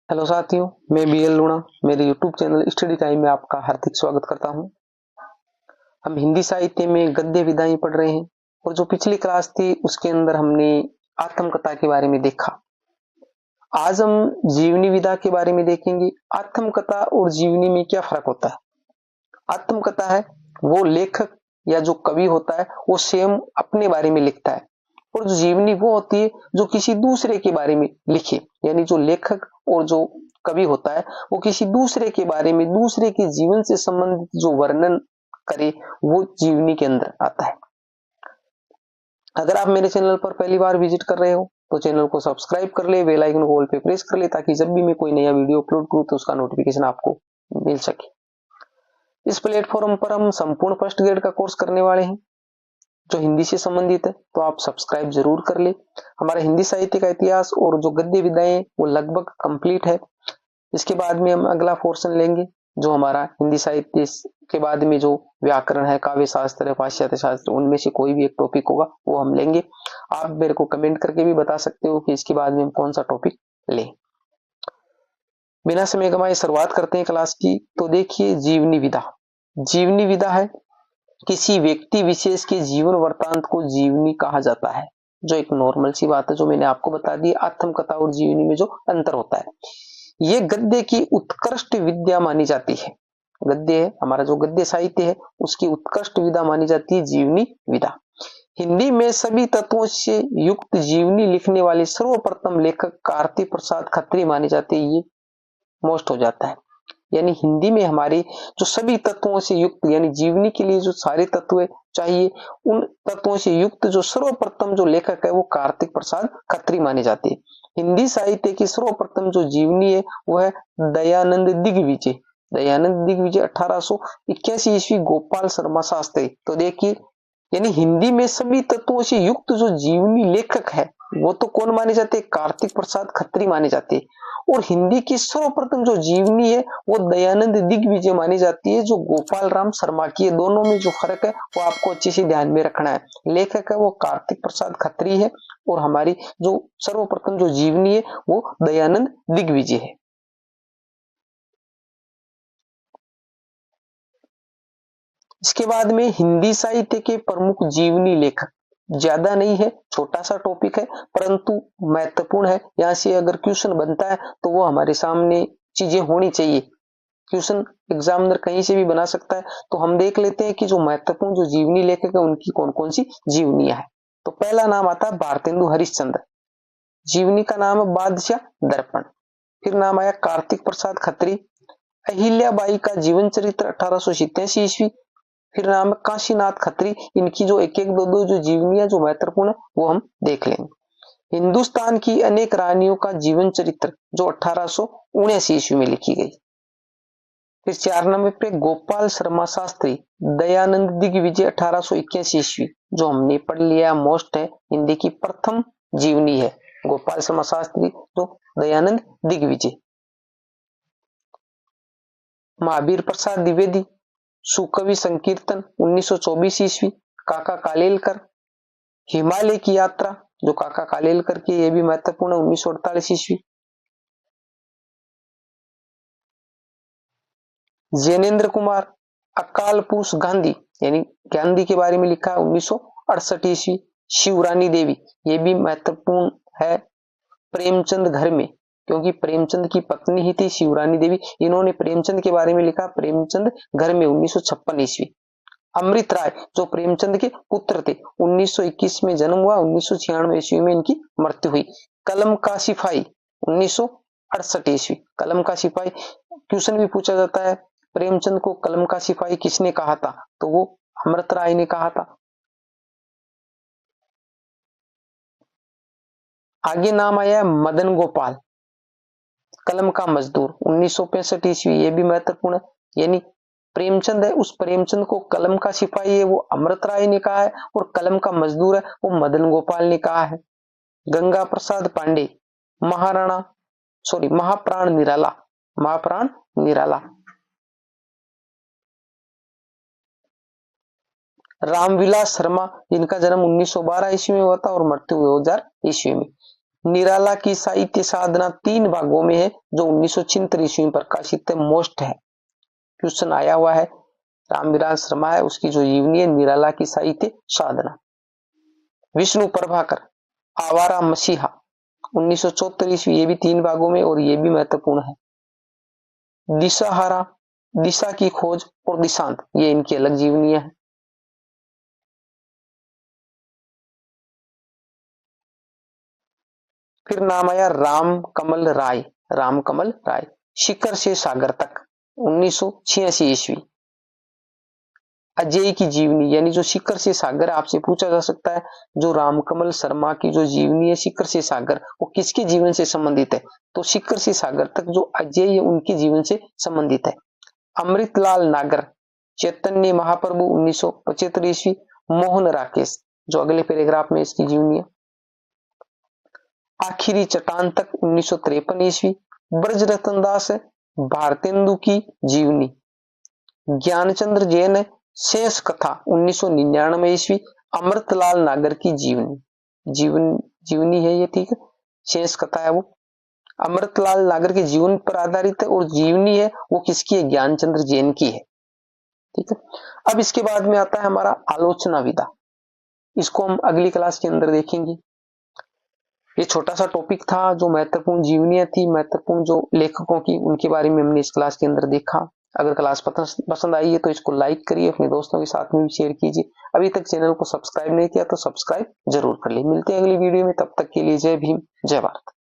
Hello साथियों, मैं BL लूणा मेरे यूट्यूब चैनल स्टडी टाइम में आपका हार्दिक स्वागत करता हूं। हम हिंदी साहित्य में गद्य विधाएं पढ़ रहे हैं और जो पिछली क्लास थी उसके अंदर हमने आत्मकथा के बारे में देखा। आज हम जीवनी विधा के बारे में देखेंगे। आत्मकथा और जीवनी में क्या फर्क होता है। आत्मकथा है वो लेखक या जो कवि होता है वो स्वयं अपने बारे में लिखता है, और जो जीवनी वो होती है जो किसी दूसरे के बारे में लिखे, यानी जो लेखक और जो कवि होता है वो किसी दूसरे के बारे में, दूसरे के जीवन से संबंधित जो वर्णन करे वो जीवनी के अंदर आता है। अगर आप मेरे चैनल पर पहली बार विजिट कर रहे हो तो चैनल को सब्सक्राइब कर ले, बेल आइकन को ऑल पे प्रेस कर ले, ताकि जब भी मैं कोई नया वीडियो अपलोड करूं तो उसका नोटिफिकेशन आपको मिल सके। इस प्लेटफॉर्म पर हम संपूर्ण फर्स्ट ग्रेड का कोर्स करने वाले हैं जो हिंदी से संबंधित है, तो आप सब्सक्राइब जरूर कर ले। हमारा हिंदी साहित्य का इतिहास और जो गद्य विधाएं वो लगभग कंप्लीट है। इसके बाद में हम अगला पोर्शन लेंगे जो हमारा हिंदी साहित्य के बाद में जो व्याकरण है, काव्य शास्त्र है, पाश्चात्य शास्त्र, उनमें से कोई भी एक टॉपिक होगा वो हम लेंगे। आप मेरे को कमेंट करके भी बता सकते हो कि इसके बाद में हम कौन सा टॉपिक लें। बिना समय गवाए शुरुआत करते हैं क्लास की। तो देखिए, जीवनी विधा। जीवनी विधा है किसी व्यक्ति विशेष के जीवन वृत्तांत को जीवनी कहा जाता है, जो एक नॉर्मल सी बात है जो मैंने आपको बता दी। आत्मकथा और जीवनी में जो अंतर होता है, ये गद्य की उत्कृष्ट विद्या मानी जाती है। गद्य है हमारा जो गद्य साहित्य है उसकी उत्कृष्ट विधा मानी जाती है जीवनी विधा। हिंदी में सभी तत्वों से युक्त जीवनी लिखने वाले सर्वप्रथम लेखक कार्तिक प्रसाद खत्री माने जाते हैं। ये मोस्ट हो जाता है, यानी हिंदी में हमारे जो सभी तत्वों से युक्त, यानी जीवनी के लिए जो सारे तत्व चाहिए उन तत्वों से युक्त जो सर्वप्रथम जो लेखक है वो कार्तिक प्रसाद खत्री माने जाते हैं। हिंदी साहित्य की सर्वप्रथम जो जीवनी है वो है दयानंद दिग्विजय। दयानंद दिग्विजय 1881 ईस्वी, गोपाल शर्मा शास्त्री। तो देखिए, यानी हिंदी में सभी तत्वों से युक्त जो जीवनी लेखक है वो तो कौन माने जाते हैं? कार्तिक प्रसाद खत्री माने जाते हैं। और हिंदी की सर्वप्रथम जो जीवनी है वो दयानंद दिग्विजय मानी जाती है, जो गोपाल राम शर्मा की है। दोनों में जो फर्क है वो आपको अच्छे से ध्यान में रखना है। लेखक है वो कार्तिक प्रसाद खत्री है और हमारी जो सर्वप्रथम जो जीवनी है वो दयानंद दिग्विजय है। इसके बाद में हिंदी साहित्य के प्रमुख जीवनी लेखक, ज्यादा नहीं है, छोटा सा टॉपिक है परंतु महत्वपूर्ण है। यहां से अगर क्वेश्चन बनता है तो वो हमारे सामने चीजें होनी चाहिए। क्वेश्चन एग्जामिनर कहीं से भी बना सकता है, तो हम देख लेते हैं कि जो महत्वपूर्ण जो जीवनी लेखक है उनकी कौन कौन सी जीवनियां है। तो पहला नाम आता है भारतेंदु हरिश्चंद्र। जीवनी का नाम है बादशाह दर्पण। फिर नाम आया कार्तिक प्रसाद खत्री। अहिल्याबाई का जीवन चरित्र 1887 ईस्वी। फिर नाम है काशीनाथ खत्री। इनकी जो एक एक दो दो जो जीवनियां जो महत्वपूर्ण है वो हम देख लेंगे। हिंदुस्तान की अनेक रानियों का जीवन चरित्र जो 1879 ईस्वी में लिखी गई। फिर 4 नंबर पे गोपाल शर्मा शास्त्री, दयानंद दिग्विजय 1881 ईस्वी, जो हमने पढ़ लिया, मोस्ट है, हिंदी की प्रथम जीवनी है गोपाल शर्मा शास्त्री तो दयानंद दिग्विजय। महावीर प्रसाद द्विवेदी, सुकवि संकीर्तन 1924 ईस्वी, काका कालेलकर। हिमालय की यात्रा जो काका कालेलकर की, ये भी महत्वपूर्ण है, 1948 ईस्वी। जैनेन्द्र कुमार, अकाल पुरुष गांधी, यानी गांधी के बारे में लिखा है, 1968 ईस्वी। शिवरानी देवी, ये भी महत्वपूर्ण है। प्रेमचंद घर में, क्योंकि प्रेमचंद की पत्नी ही थी शिवरानी देवी, इन्होंने प्रेमचंद के बारे में लिखा, प्रेमचंद घर में, 1956 ईस्वी। अमृत राय जो प्रेमचंद के पुत्र थे, 1921 में जन्म हुआ, 1996 ईस्वी में इनकी मृत्यु हुई। कलम का सिपाही 1968 ईस्वी। कलम का सिपाही क्वेश्चन भी पूछा जाता है, प्रेमचंद को कलम का सिपाही किसने कहा था? तो वो अमृत राय ने कहा था। आगे नाम आया मदन गोपाल, कलम का मजदूर, 1965 ईस्वी, ये भी महत्वपूर्ण है। यानी प्रेमचंद है, उस प्रेमचंद को कलम का सिपाही है वो अमृत राय ने कहा है, और कलम का मजदूर है वो मदन गोपाल ने कहा है। गंगा प्रसाद पांडे, महाराणा महाप्राण निराला, महाप्राण निराला। रामविलास शर्मा, जिनका जन्म 1912 ईस्वी में हुआ था और मृत्यु 2000 ईस्वी में। निराला की साहित्य साधना 3 भागों में है, जो 1976 ईस्वी में प्रकाशित है। मोस्ट है, क्वेश्चन आया हुआ है। रामविलास शर्मा है, उसकी जो जीवनी है निराला की साहित्य साधना। विष्णु प्रभाकर आवारा मसीहा 1974 ईस्वी, ये भी 3 भागों में और ये भी महत्वपूर्ण है। दिशाहारा, दिशा की खोज और दिशांत, ये इनकी अलग जीवनियां हैं। फिर नाम आया राम कमल राय, राम कमल राय, शिखर से सागर तक 1986 ईस्वी। अजय की जीवनी, यानी जो शिखर से सागर, आपसे पूछा जा सकता है जो रामकमल शर्मा की जो जीवनी है शिखर से सागर, वो किसके जीवन से संबंधित है? तो शिखर से सागर तक जो अजय है उनके जीवन से संबंधित है। अमृतलाल नागर, चैतन्य महाप्रभु 1975 ईस्वी। मोहन राकेश, जो अगले पैराग्राफ में इसकी जीवनी है। आखिरी चट्टान तक 1953 ईस्वी। ब्रजरतन दास भारतेंदु की जीवनी। ज्ञानचंद्र जैन शेष कथा 1999 ईस्वी। अमृतलाल नागर की जीवनी है ये, ठीक है, शेष कथा है वो। अमृतलाल नागर के जीवन पर आधारित है और जीवनी है वो किसकी है? ज्ञानचंद्र जैन की है, ठीक है। अब इसके बाद में आता है हमारा आलोचना विधा, इसको हम अगली क्लास के अंदर देखेंगे। ये छोटा सा टॉपिक था, जो महत्वपूर्ण जीवनियां थी, महत्वपूर्ण जो लेखकों की, उनके बारे में हमने इस क्लास के अंदर देखा। अगर क्लास पसंद आई है तो इसको लाइक करिए, अपने दोस्तों के साथ में भी शेयर कीजिए। अभी तक चैनल को सब्सक्राइब नहीं किया तो सब्सक्राइब जरूर कर लीजिए। मिलते हैं अगली वीडियो में, तब तक के लिए जय भीम, जय भारत।